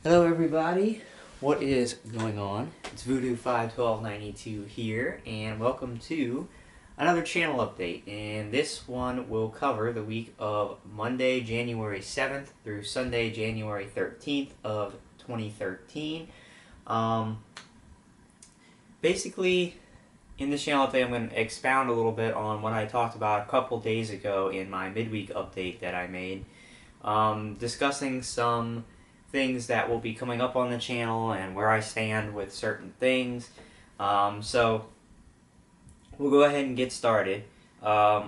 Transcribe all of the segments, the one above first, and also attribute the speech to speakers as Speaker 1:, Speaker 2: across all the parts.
Speaker 1: Hello everybody, what is going on? It's Voodoo51292 here, and welcome to another channel update. And this one will cover the week of Monday, January 7th through Sunday, January 13th of 2013. Um, Basically, in this channel update, I'm going to expound a little bit on what I talked about a couple days ago in my midweek update that I made, discussing some things that will be coming up on the channel and where I stand with certain things. So we'll go ahead and get started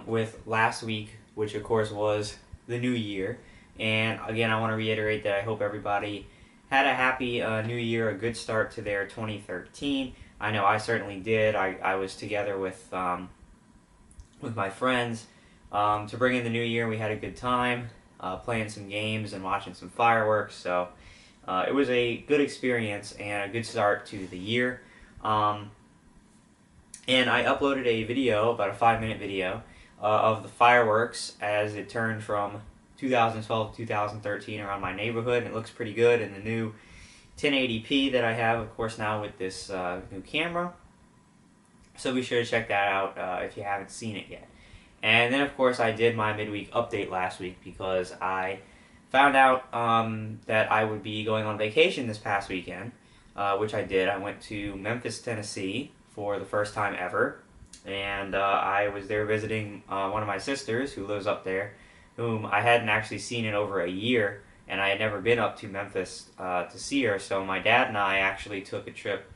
Speaker 1: with last week, which of course was the new year. And again, I want to reiterate that I hope everybody had a happy new year, a good start to their 2013. I know I certainly did. I was together with my friends to bring in the new year. We had a good time playing some games and watching some fireworks. So it was a good experience and a good start to the year. And I uploaded a video, about a 5-minute video, of the fireworks as it turned from 2012 to 2013 around my neighborhood. And it looks pretty good in the new 1080p that I have, of course, now with this new camera. So be sure to check that out if you haven't seen it yet. And then, of course, I did my midweek update last week because I found out that I would be going on vacation this past weekend, which I did. I went to Memphis, Tennessee for the first time ever, and I was there visiting one of my sisters who lives up there, whom I hadn't actually seen in over a year, and I had never been up to Memphis to see her. So my dad and I actually took a trip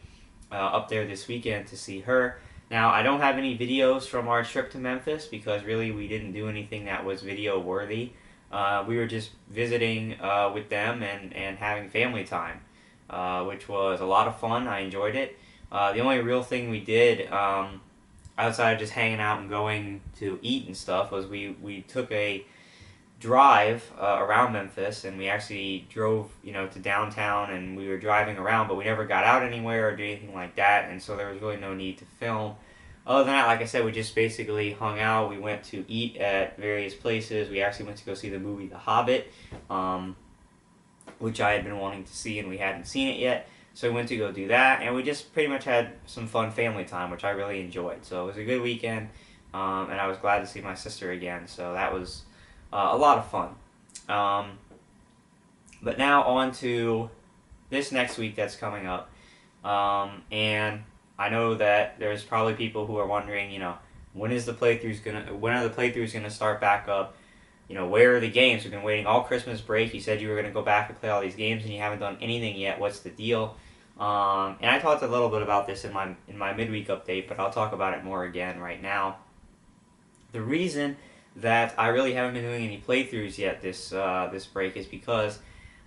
Speaker 1: up there this weekend to see her. Now, I don't have any videos from our trip to Memphis because really we didn't do anything that was video worthy. We were just visiting with them and having family time, which was a lot of fun. I enjoyed it. The only real thing we did outside of just hanging out and going to eat and stuff was we took a drive around Memphis, and we actually drove to downtown, and we were driving around, but we never got out anywhere or did anything like that, and so there was really no need to film. Other than that, like I said, we just basically hung out. We went to eat at various places. We actually went to go see the movie The Hobbit, which I had been wanting to see and we hadn't seen it yet. So we went to go do that, and we just pretty much had some fun family time, which I really enjoyed. So it was a good weekend, and I was glad to see my sister again. So that was a lot of fun. But now on to this next week that's coming up. And I know that there's probably people who are wondering, when are the playthroughs gonna start back up? Where are the games? We've been waiting all Christmas break. You said you were gonna go back and play all these games, and you haven't done anything yet. What's the deal? And I talked a little bit about this in my midweek update, but I'll talk about it more again right now. The reason that I really haven't been doing any playthroughs yet this break is because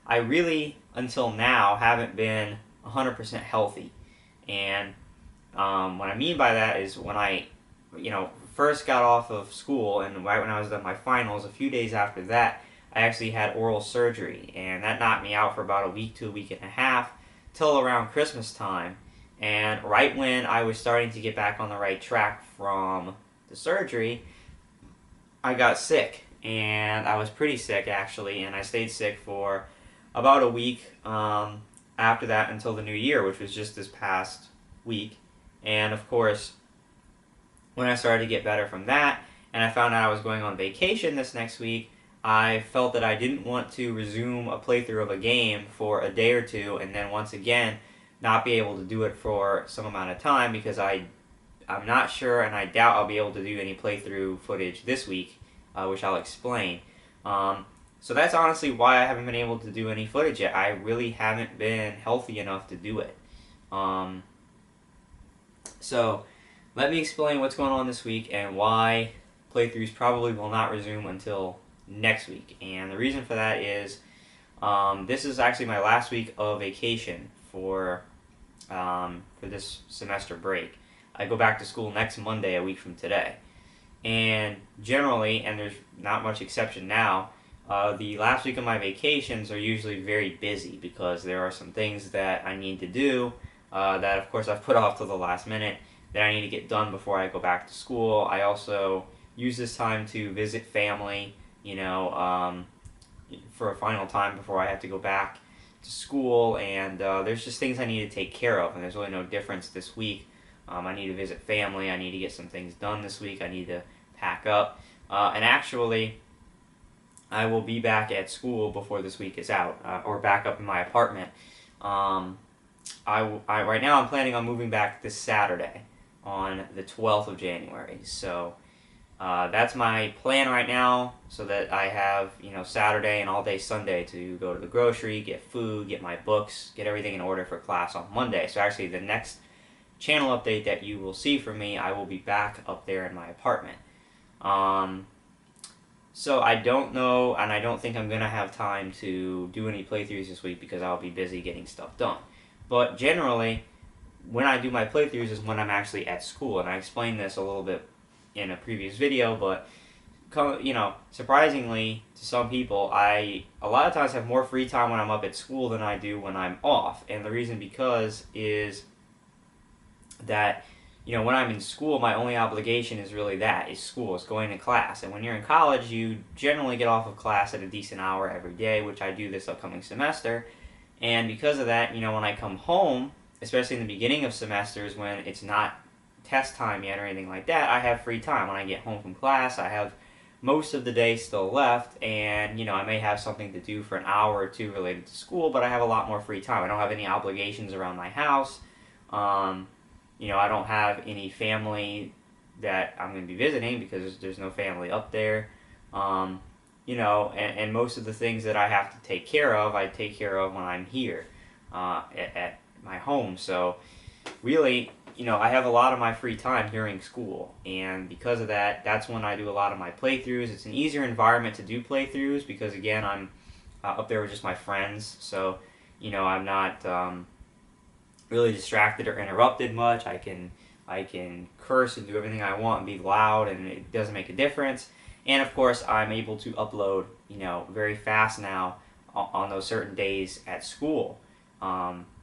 Speaker 1: I really, until now, haven't been 100% healthy. And what I mean by that is when I, first got off of school, and right when I was at my finals, a few days after that, I actually had oral surgery, and that knocked me out for about a week to a week and a half, till around Christmas time. And right when I was starting to get back on the right track from the surgery, I got sick, and I was pretty sick actually, and I stayed sick for about a week after that until the new year, which was just this past week. And of course, when I started to get better from that, and I found out I was going on vacation this next week, I felt that I didn't want to resume a playthrough of a game for a day or two, and then once again not be able to do it for some amount of time, because I'm not sure, and I doubt I'll be able to do any playthrough footage this week, which I'll explain. So that's honestly why I haven't been able to do any footage yet. I really haven't been healthy enough to do it. So let me explain what's going on this week and why playthroughs probably will not resume until next week. And the reason for that is this is actually my last week of vacation for this semester break. I go back to school next Monday, a week from today. And generally, and there's not much exception now, the last week of my vacations are usually very busy because there are some things that I need to do that, of course, I've put off till the last minute that I need to get done before I go back to school. I also use this time to visit family, for a final time before I have to go back to school, and there's just things I need to take care of, and there's really no difference this week. I need to visit family. I need to get some things done this week. I need to pack up. And actually, I will be back at school before this week is out, or back up in my apartment. Right now I'm planning on moving back this Saturday on the 12th of January. So that's my plan right now, so that I have, Saturday and all day Sunday to go to the grocery, get food, get my books, get everything in order for class on Monday. So actually the next channel update that you will see from me, I will be back up there in my apartment. So I don't know, and I don't think I'm going to have time to do any playthroughs this week because I'll be busy getting stuff done. But generally, when I do my playthroughs is when I'm actually at school, and I explained this a little bit in a previous video, but surprisingly to some people, I a lot of times have more free time when I'm up at school than I do when I'm off. And the reason because is that when I'm in school, my only obligation is really school, is going to class. And when you're in college, you generally get off of class at a decent hour every day, which I do this upcoming semester. And because of that, when I come home, especially in the beginning of semesters when it's not test time yet or anything like that, I have free time. When I get home from class, I have most of the day still left, and I may have something to do for an hour or two related to school, but I have a lot more free time. I don't have any obligations around my house. I don't have any family that I'm going to be visiting because there's no family up there. And most of the things that I have to take care of, I take care of when I'm here at my home. So really, I have a lot of my free time during school, and because of that, that's when I do a lot of my playthroughs. It's an easier environment to do playthroughs because, again, I'm up there with just my friends, so I'm not really distracted or interrupted much. I can curse and do everything I want and be loud, and it doesn't make a difference. And of course, I'm able to upload very fast now on those certain days at school.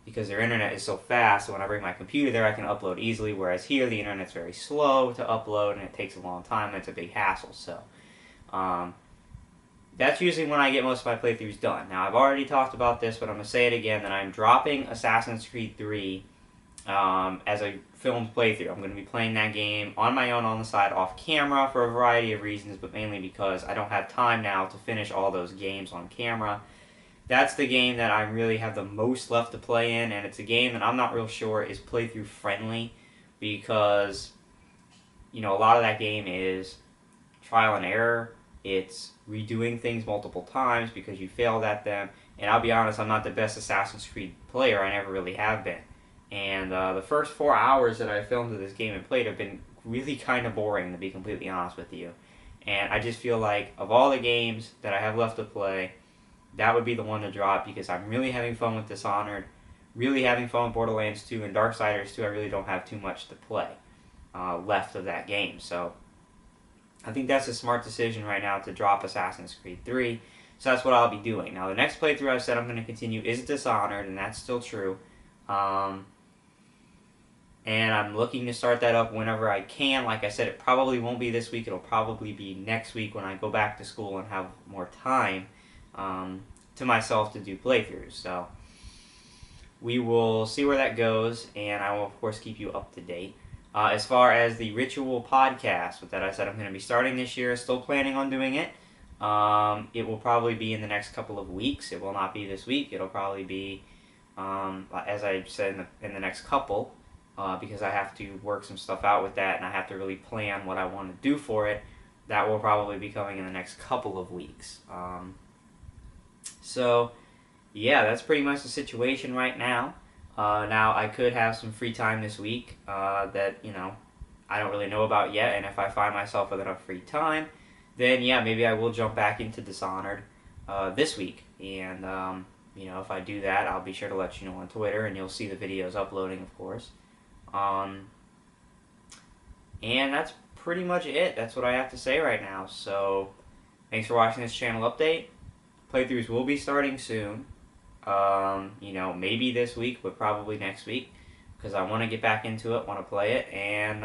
Speaker 1: Because their internet is so fast, so when I bring my computer there, I can upload easily, whereas here the internet's very slow to upload, and it takes a long time, and it's a big hassle. So that's usually when I get most of my playthroughs done. Now, I've already talked about this, but I'm going to say it again, that I'm dropping Assassin's Creed 3 as a filmed playthrough. I'm going to be playing that game on my own on the side off camera for a variety of reasons, but mainly because I don't have time now to finish all those games on camera. That's the game that I really have the most left to play in, and it's a game that I'm not real sure is playthrough friendly because, a lot of that game is trial and error. It's redoing things multiple times because you failed at them, and I'll be honest, I'm not the best Assassin's Creed player. I never really have been. And the first 4 hours that I filmed of this game and played have been really kind of boring, to be completely honest with you. And I just feel like, of all the games that I have left to play, that would be the one to drop because I'm really having fun with Dishonored, really having fun with Borderlands 2, and Darksiders 2. I really don't have too much to play left of that game. So I think that's a smart decision right now to drop Assassin's Creed 3. So that's what I'll be doing. Now, the next playthrough I've said I'm going to continue is Dishonored, and that's still true. And I'm looking to start that up whenever I can. Like I said, it probably won't be this week. It'll probably be next week when I go back to school and have more time to myself to do playthroughs. So we will see where that goes, and I will of course keep you up to date. As far as the Ritual podcast that I said I'm going to be starting this year, still planning on doing it. It will probably be in the next couple of weeks. It will not be this week. It'll probably be, as I said, in the next couple, because I have to work some stuff out with that, and I have to really plan what I want to do for it. That will probably be coming in the next couple of weeks. So, yeah, that's pretty much the situation right now. Now, I could have some free time this week that, I don't really know about yet, and if I find myself with enough free time, then, yeah, maybe I will jump back into Dishonored this week. And, if I do that, I'll be sure to let you know on Twitter, and you'll see the videos uploading, of course. And that's pretty much it. That's what I have to say right now. So, thanks for watching this channel update. Playthroughs will be starting soon. Maybe this week, but probably next week, because I want to get back into it, want to play it, and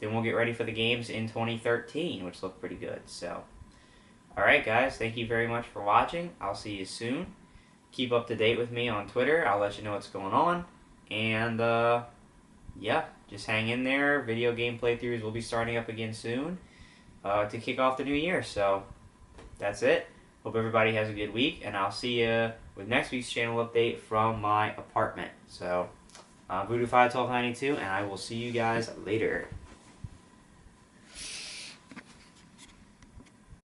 Speaker 1: then we'll get ready for the games in 2013, which look pretty good. So, alright guys, thank you very much for watching. I'll see you soon. keep up to date with me on Twitter. I'll let you know what's going on. And yeah, just hang in there. Video game playthroughs will be starting up again soon to kick off the new year. So that's it. Hope everybody has a good week, and I'll see you with next week's channel update from my apartment. So, Voodoo51292, and I will see you guys later.